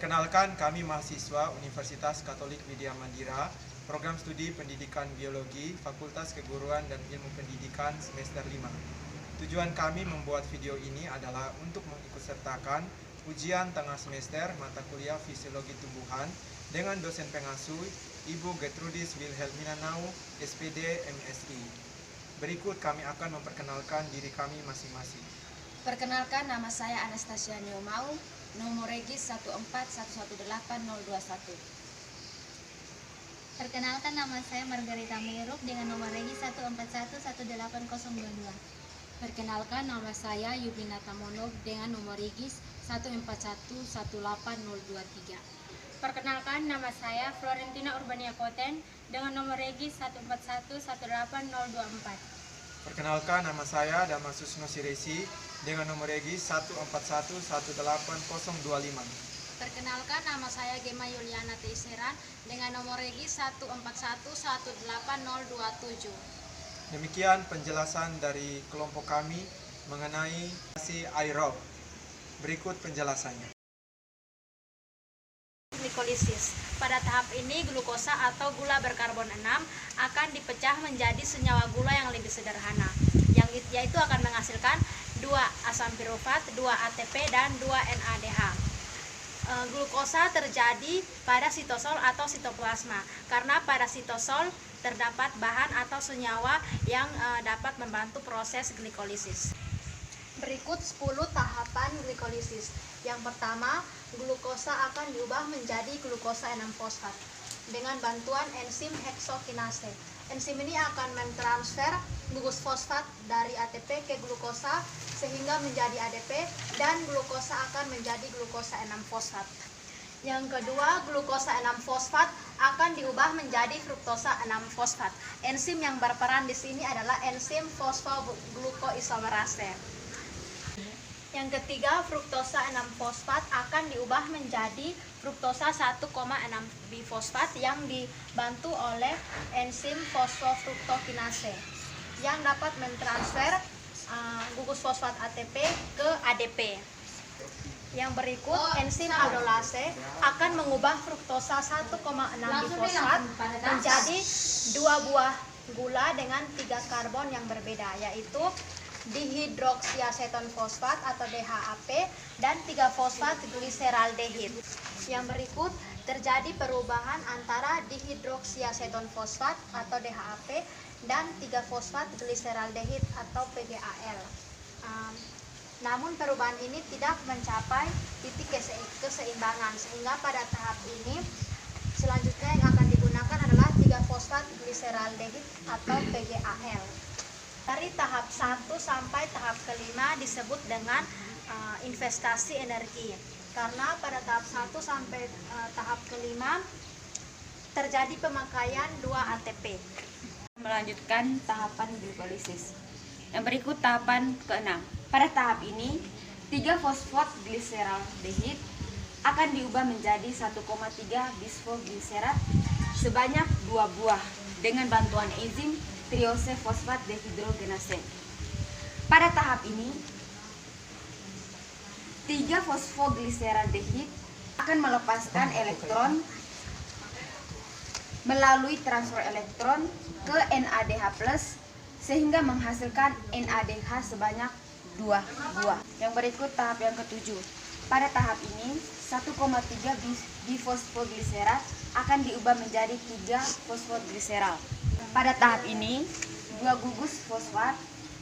Perkenalkan, kami mahasiswa Universitas Katolik Widya Mandira, program studi pendidikan biologi, Fakultas Keguruan dan Ilmu Pendidikan semester 5. Tujuan kami membuat video ini adalah untuk mengikutsertakan ujian tengah semester mata kuliah Fisiologi Tumbuhan dengan dosen pengasuh Ibu Gertrudis Wilhelmina Nau, SPD MSI. Berikut kami akan memperkenalkan diri kami masing-masing. Perkenalkan, nama saya Anastasia Neomau, nomor regis 14118-021. Perkenalkan, nama saya Margarita Miruk dengan nomor regis 14118-022. Perkenalkan, nama saya Yubinata Monog dengan nomor regis 14118-023. Perkenalkan, nama saya Florentina Urbania Koten dengan nomor regis 14118-024. Perkenalkan, nama saya Damasus Nosiresi dengan nomor regis 14118-025. Perkenalkan, nama saya Gema Yuliana Teiseran dengan nomor regis 14118-027. Demikian penjelasan dari kelompok kami mengenai reaksi aerob. Berikut penjelasannya. Glikolisis. Pada tahap ini, glukosa atau gula berkarbon 6 akan dipecah menjadi senyawa gula yang lebih sederhana, yaitu akan menghasilkan 2 asam pirufat, 2 ATP, dan 2 NADH. Glukosa terjadi pada sitosol atau sitoplasma, karena pada sitosol terdapat bahan atau senyawa yang dapat membantu proses glikolisis. Berikut 10 tahapan glikolisis. Yang pertama, glukosa akan diubah menjadi glukosa 6-fosfat dengan bantuan enzim heksokinase. Enzim ini akan mentransfer gugus fosfat dari ATP ke glukosa sehingga menjadi ADP, dan glukosa akan menjadi glukosa 6-fosfat. Yang kedua, glukosa 6-fosfat akan diubah menjadi fruktosa 6-fosfat. Enzim yang berperan di sini adalah enzim fosfoglukoisomerase. Yang ketiga, fruktosa 6-fosfat akan diubah menjadi fruktosa 1,6-bifosfat yang dibantu oleh enzim fosfofruktokinase yang dapat mentransfer gugus fosfat ATP ke ADP. Yang berikut, enzim aldolase akan mengubah fruktosa 1,6-bifosfat menjadi 2 buah gula dengan 3 karbon yang berbeda, yaitu dihidroksiaseton fosfat atau DHAP dan 3-fosfat gliseraldehid. Yang berikut, terjadi perubahan antara dihidroksiaseton fosfat atau DHAP dan 3-fosfat gliseraldehid atau PGAL. Namun perubahan ini tidak mencapai titik keseimbangan, sehingga pada tahap ini selanjutnya yang akan digunakan adalah 3-fosfat gliseraldehid atau PGAL. Dari tahap 1 sampai tahap kelima disebut dengan investasi energi, karena pada tahap 1 sampai tahap kelima terjadi pemakaian 2 ATP. Melanjutkan tahapan glikolisis. Yang berikut tahapan ke-6. Pada tahap ini, 3-fosfodgliseraldehid akan diubah menjadi 1,3 bisfoglycerat sebanyak 2 buah dengan bantuan enzim triose fosfat dehidrogenase. Pada tahap ini, 3-fosfogliseraldehid akan melepaskan elektron melalui transfer elektron ke NADH+ sehingga menghasilkan NADH sebanyak 2 buah. Yang berikut tahap yang ke-7. Pada tahap ini, 1,3 bifosfoglycerat akan diubah menjadi 3-fosfodgliserol. Pada tahap ini, 2 gugus fosfat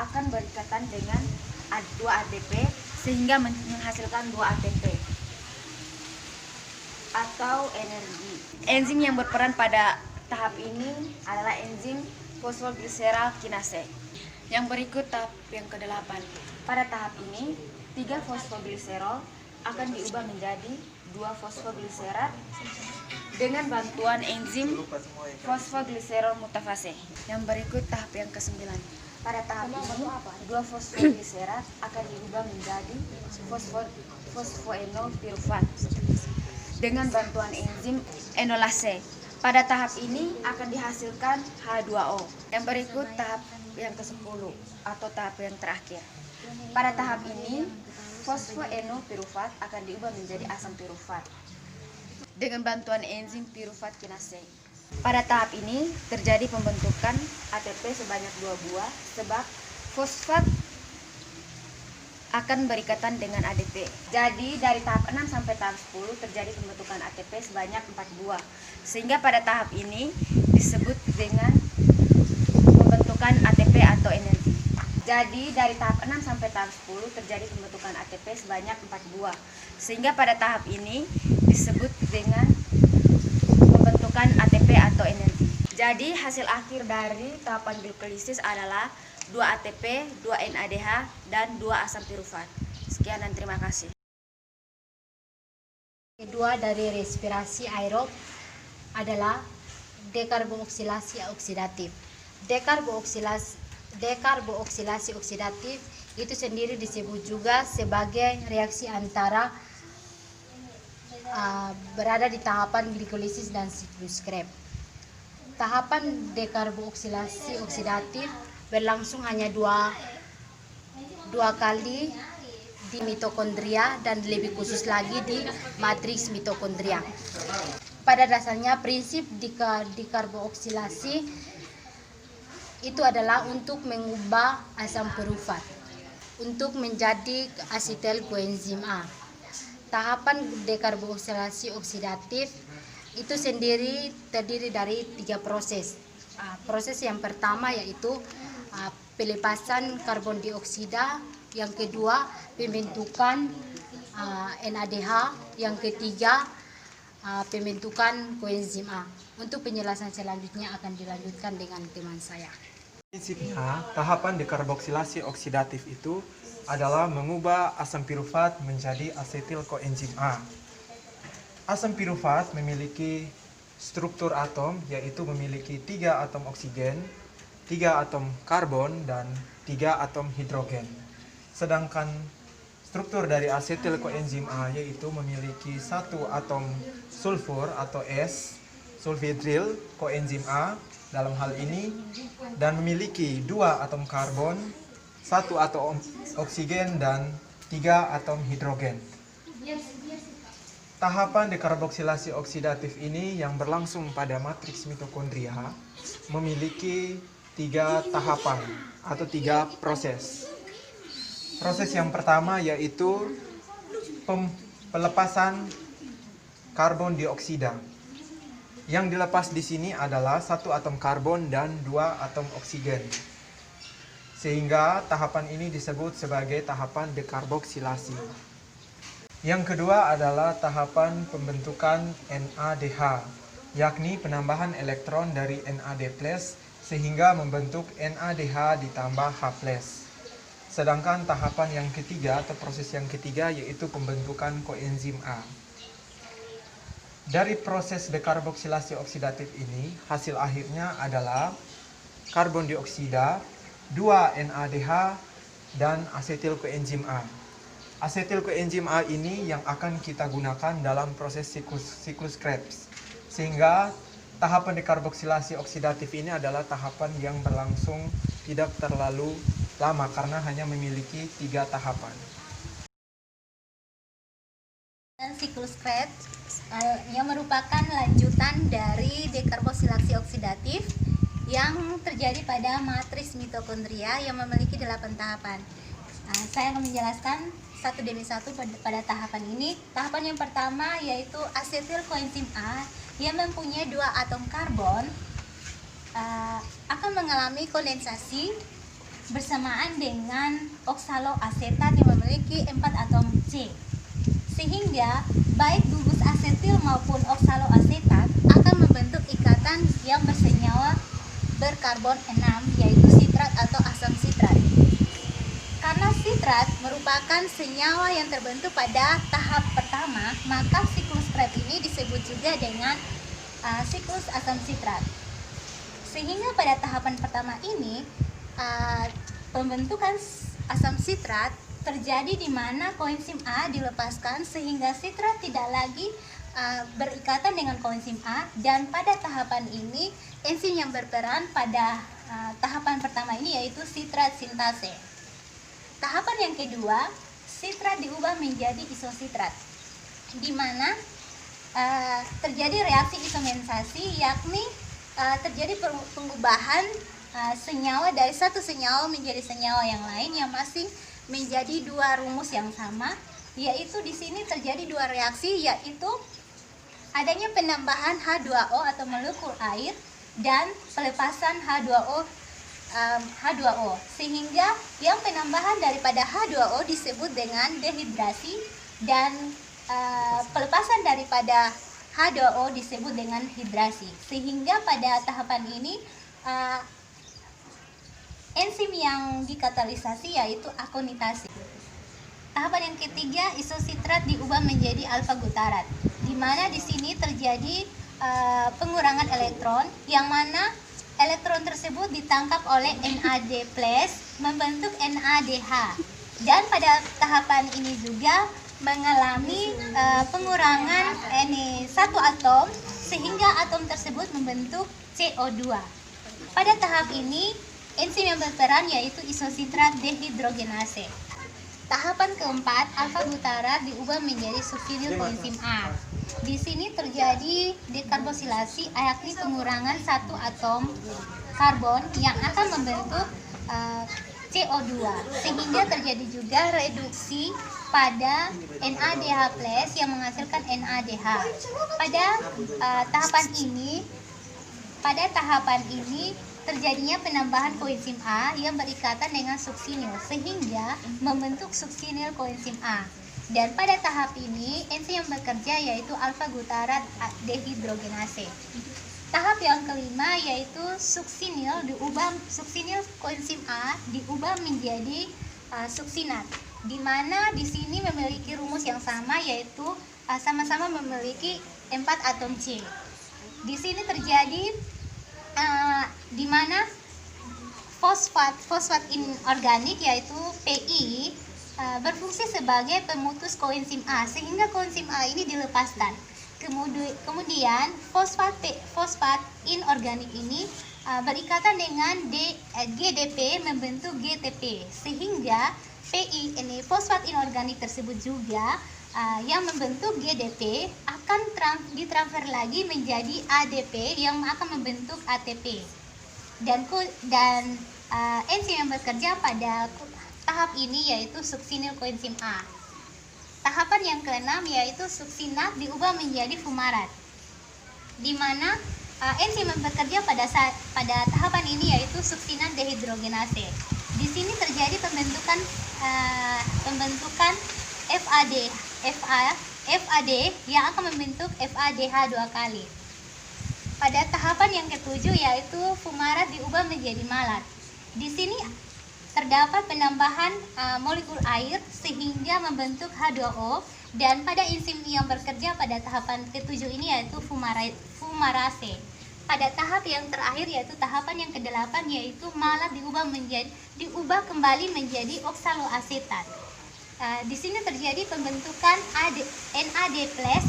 akan berikatan dengan 2 ATP sehingga menghasilkan 2 ATP atau energi. Enzim yang berperan pada tahap ini adalah enzim fosfoglyceralkinase. Yang berikut tahap yang ke-8. Pada tahap ini, 3-fosfoglycerol akan diubah menjadi 2-fosfoglycerat dengan bantuan enzim fosfoglycerol mutafase. Yang berikut tahap yang ke-9. Pada tahap ini, 2-fosfoglycerat akan diubah menjadi fosfoenolpirufat dengan bantuan enzim enolase. Pada tahap ini akan dihasilkan H2O. Yang berikut tahap yang ke-10 atau tahap yang terakhir. Pada tahap ini, fosfoenolpirufat akan diubah menjadi asam pirufat dengan bantuan enzim pirufat kinase. Pada tahap ini terjadi pembentukan ATP sebanyak 2 buah sebab fosfat akan berikatan dengan ADP. Jadi dari tahap 6 sampai tahap 10 terjadi pembentukan ATP sebanyak 4 buah. Sehingga pada tahap ini disebut dengan pembentukan ATP atau energi. Jadi dari tahap 6 sampai tahap 10 terjadi pembentukan ATP sebanyak 4 buah. Sehingga pada tahap ini disebut dengan pembentukan ATP atau energi. Jadi hasil akhir dari tahapan glukolisis adalah 2 ATP, 2 NADH, dan 2 asam pirufat. Sekian dan terima kasih. Kedua dari respirasi aerob adalah dekarboksilasi oksidatif. Dekarbooksilasi oksidatif itu sendiri disebut juga sebagai reaksi antara berada di tahapan glikolisis dan siklus Krebs. Tahapan dekarbooksilasi oksidatif berlangsung hanya dua kali di mitokondria dan lebih khusus lagi di matriks mitokondria. Pada dasarnya prinsip dekarbooksilasi itu adalah untuk mengubah asam pirufat untuk menjadi asetil koenzim A. Tahapan dekarboksilasi oksidatif itu sendiri terdiri dari 3 proses. Proses yang pertama yaitu pelepasan karbon dioksida, yang kedua pembentukan NADH, yang ketiga pembentukan koenzim A. Untuk penjelasan selanjutnya akan dilanjutkan dengan teman saya. Prinsipnya, tahapan dekarboksilasi oksidatif itu adalah mengubah asam pirufat menjadi asetil koenzim A. Asam pirufat memiliki struktur atom, yaitu memiliki 3 atom oksigen, 3 atom karbon, dan 3 atom hidrogen. Sedangkan struktur dari asetil koenzim A yaitu memiliki 1 atom sulfur atau S, sulfhidril koenzim A dalam hal ini, dan memiliki 2 atom karbon, 1 atom oksigen, dan 3 atom hidrogen. Tahapan dekarboksilasi oksidatif ini yang berlangsung pada matriks mitokondria memiliki 3 tahapan atau 3 proses. Proses yang pertama yaitu pelepasan karbon dioksida. Yang dilepas di sini adalah 1 atom karbon dan 2 atom oksigen. Sehingga tahapan ini disebut sebagai tahapan dekarboksilasi. Yang kedua adalah tahapan pembentukan NADH, yakni penambahan elektron dari NAD+ sehingga membentuk NADH ditambah H+. Sedangkan tahapan yang ketiga atau proses yang ketiga yaitu pembentukan koenzim A. Dari proses dekarboksilasi oksidatif ini, hasil akhirnya adalah karbon dioksida, 2 NADH, dan asetil koenzim A. Asetil koenzim A ini yang akan kita gunakan dalam proses siklus Krebs. Sehingga tahapan dekarboksilasi oksidatif ini adalah tahapan yang berlangsung tidak terlalu lama karena hanya memiliki 3 tahapan. Dan siklus Krebs yang merupakan lanjutan dari dekarboksilasi oksidatif yang terjadi pada matriks mitokondria yang memiliki 8 tahapan. Saya akan menjelaskan satu demi satu pada tahapan ini. Tahapan yang pertama yaitu asetil koenzim A yang mempunyai 2 atom karbon akan mengalami kondensasi bersamaan dengan oksaloasetat yang memiliki 4 atom C. Sehingga baik gugus asetil maupun oksaloasetat akan membentuk ikatan yang bersenyawa berkarbon 6 yaitu sitrat atau asam sitrat. Karena sitrat merupakan senyawa yang terbentuk pada tahap pertama, maka siklus Krebs ini disebut juga dengan siklus asam sitrat. Sehingga pada tahapan pertama ini pembentukan asam sitrat terjadi di mana koenzim A dilepaskan sehingga sitrat tidak lagi berikatan dengan koenzim A, dan pada tahapan ini enzim yang berperan pada tahapan pertama ini yaitu sitrat sintase. Tahapan yang kedua, sitrat diubah menjadi isositrat, di mana terjadi reaksi isomensasi, yakni terjadi pengubahan senyawa dari satu senyawa menjadi senyawa yang lain yang masing menjadi dua rumus yang sama, yaitu di sini terjadi dua reaksi, yaitu adanya penambahan H2O atau molekul air dan pelepasan H2O, sehingga yang penambahan daripada H2O disebut dengan dehidrasi dan pelepasan daripada H2O disebut dengan hidrasi. Sehingga pada tahapan ini enzim yang dikatalisasi yaitu akonitasi. Tahapan yang ketiga, isositrat diubah menjadi alfa glutarat, di mana di sini terjadi pengurangan elektron, yang mana elektron tersebut ditangkap oleh NAD+ membentuk NADH. Dan pada tahapan ini juga mengalami pengurangan satu atom, sehingga atom tersebut membentuk CO2. Pada tahap ini enzim yang berperan yaitu isositrat dehidrogenase. Tahapan keempat, alfa glutarat diubah menjadi suksinil koenzim A. Di sini terjadi dekarboksilasi, yakni pengurangan satu atom karbon yang akan membentuk CO2, sehingga terjadi juga reduksi pada NADH+ yang menghasilkan NADH. Pada tahapan ini terjadinya penambahan koenzim A yang berikatan dengan suksinil sehingga membentuk suksinil koenzim A. Dan pada tahap ini enzim yang bekerja yaitu alfa glutarat dehidrogenase. Tahap yang kelima yaitu suksinil koenzim A diubah menjadi suksinat, di mana di sini memiliki rumus yang sama yaitu sama-sama memiliki 4 atom C. Di sini terjadi di mana fosfat inorganik yaitu PI berfungsi sebagai pemutus koenzim A, sehingga koenzim A ini dilepaskan. Kemudian fosfat inorganik ini berikatan dengan GDP membentuk GTP, sehingga PI ini fosfat inorganik tersebut juga yang membentuk GDP akan ditransfer lagi menjadi ADP yang akan membentuk ATP. Dan enzim yang bekerja pada tahap ini yaitu suksinil koenzim A. Tahapan yang keenam yaitu suksinat diubah menjadi fumarat, di mana enzim yang bekerja pada tahapan ini yaitu suksinat dehidrogenase. Di sini terjadi pembentukan FAD yang akan membentuk FADH 2 kali. Pada tahapan yang ketujuh yaitu fumarat diubah menjadi malat. Di sini terdapat penambahan molekul air sehingga membentuk H2O, dan pada enzim yang bekerja pada tahapan ketujuh ini yaitu fumarase. Pada tahap yang terakhir yaitu tahapan yang ke-8 yaitu malat diubah kembali menjadi oksaloasetat. Di sini terjadi pembentukan NAD+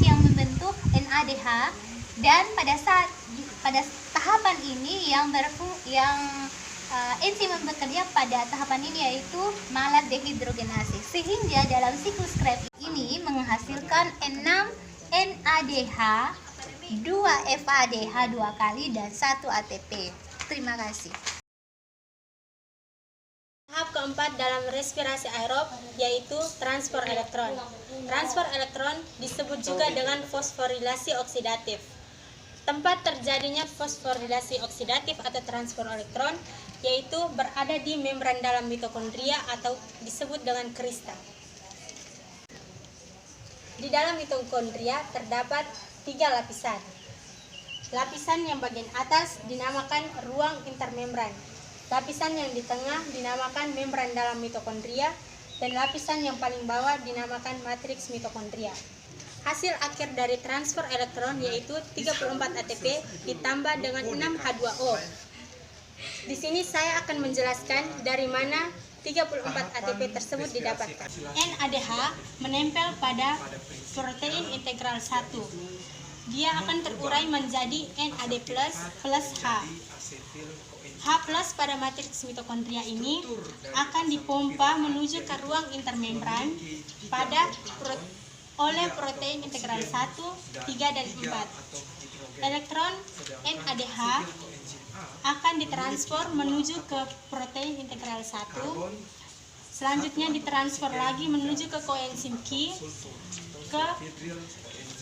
yang membentuk NADH, dan pada tahapan ini enzim yang bekerja pada tahapan ini yaitu malat dehidrogenase, sehingga dalam siklus Krebs ini menghasilkan 6 NADH, 2 FADH 2 kali, dan 1 ATP. Terima kasih. Tahap keempat dalam respirasi aerob yaitu transfer elektron. Transfer elektron disebut juga dengan fosforilasi oksidatif. Tempat terjadinya fosforilasi oksidatif atau transfer elektron yaitu berada di membran dalam mitokondria atau disebut dengan krista. Di dalam mitokondria terdapat 3 lapisan. Lapisan yang bagian atas dinamakan ruang intermembran. Lapisan yang di tengah dinamakan membran dalam mitokondria, dan lapisan yang paling bawah dinamakan matriks mitokondria. Hasil akhir dari transfer elektron yaitu 34 ATP ditambah dengan 6 H2O. Di sini saya akan menjelaskan dari mana 34 ATP tersebut didapatkan. NADH menempel pada protein integral 1. Dia akan terurai menjadi NAD+ plus H. H+ pada matriks mitokondria ini akan dipompa menuju ke ruang intermembran pada oleh protein integral 1, 3, dan 4. Elektron NADH akan ditransfer menuju ke protein integral 1, selanjutnya ditransfer lagi menuju ke koenzim Q,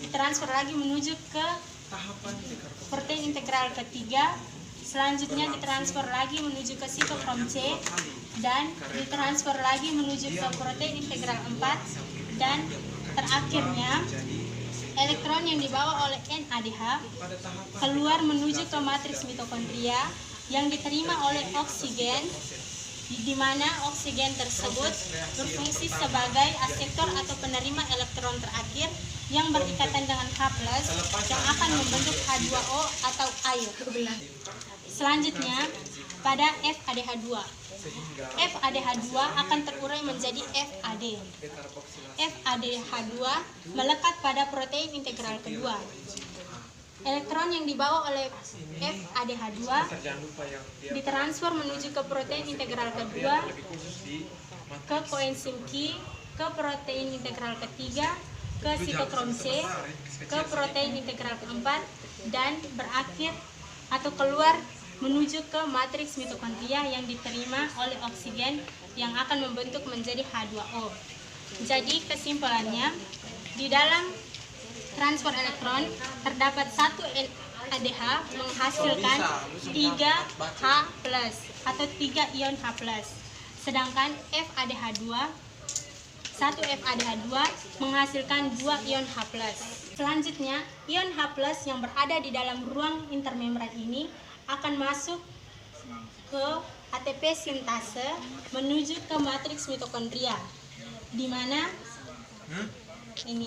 ditransfer lagi menuju ke protein integral ketiga, selanjutnya ditransfer lagi menuju ke sitokrom C, dan ditransfer lagi menuju ke protein integral 4, dan terakhirnya elektron yang dibawa oleh NADH keluar menuju ke matriks mitokondria yang diterima oleh oksigen, di mana oksigen tersebut berfungsi sebagai aseptor atau penerima elektron terakhir yang berikatan dengan H+ yang akan membentuk H2O atau air. Selanjutnya, pada FADH2. FADH2 akan terurai menjadi FAD. FADH2 melekat pada protein integral kedua. Elektron yang dibawa oleh FADH2 ditransfer menuju ke protein integral kedua, ke koenzim Q, ke protein integral ketiga, ke sitokrom C, ke protein integral keempat, dan berakhir atau keluar menuju ke matriks mitokondria yang diterima oleh oksigen yang akan membentuk menjadi H2O. Jadi kesimpulannya, di dalam transfer elektron terdapat satu NADH menghasilkan 3H+ atau 3 ion H+. Sedangkan satu FADH2 menghasilkan 2 ion H+. Selanjutnya, ion H+ yang berada di dalam ruang intermembran ini akan masuk ke ATP sintase menuju ke matriks mitokondria, di mana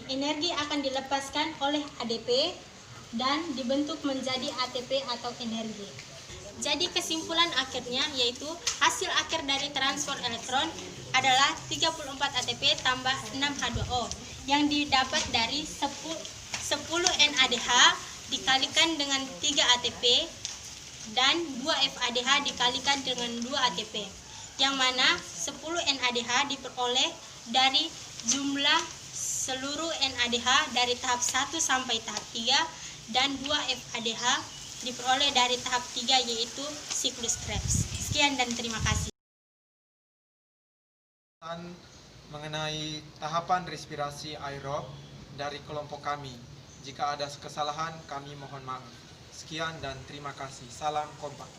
energi akan dilepaskan oleh ADP dan dibentuk menjadi ATP atau energi. Jadi kesimpulan akhirnya yaitu hasil akhir dari transfer elektron adalah 34 ATP tambah 6 H2O yang didapat dari 10 NADH dikalikan dengan 3 ATP dan 2 FADH dikalikan dengan 2 ATP, yang mana 10 NADH diperoleh dari jumlah seluruh NADH dari tahap 1 sampai tahap 3 dan 2 FADH diperoleh dari tahap 3 yaitu siklus Krebs. Sekian dan terima kasih. Mengenai tahapan respirasi aerob dari kelompok kami. Jika ada kesalahan, kami mohon maaf. Sekian dan terima kasih. Salam kompak.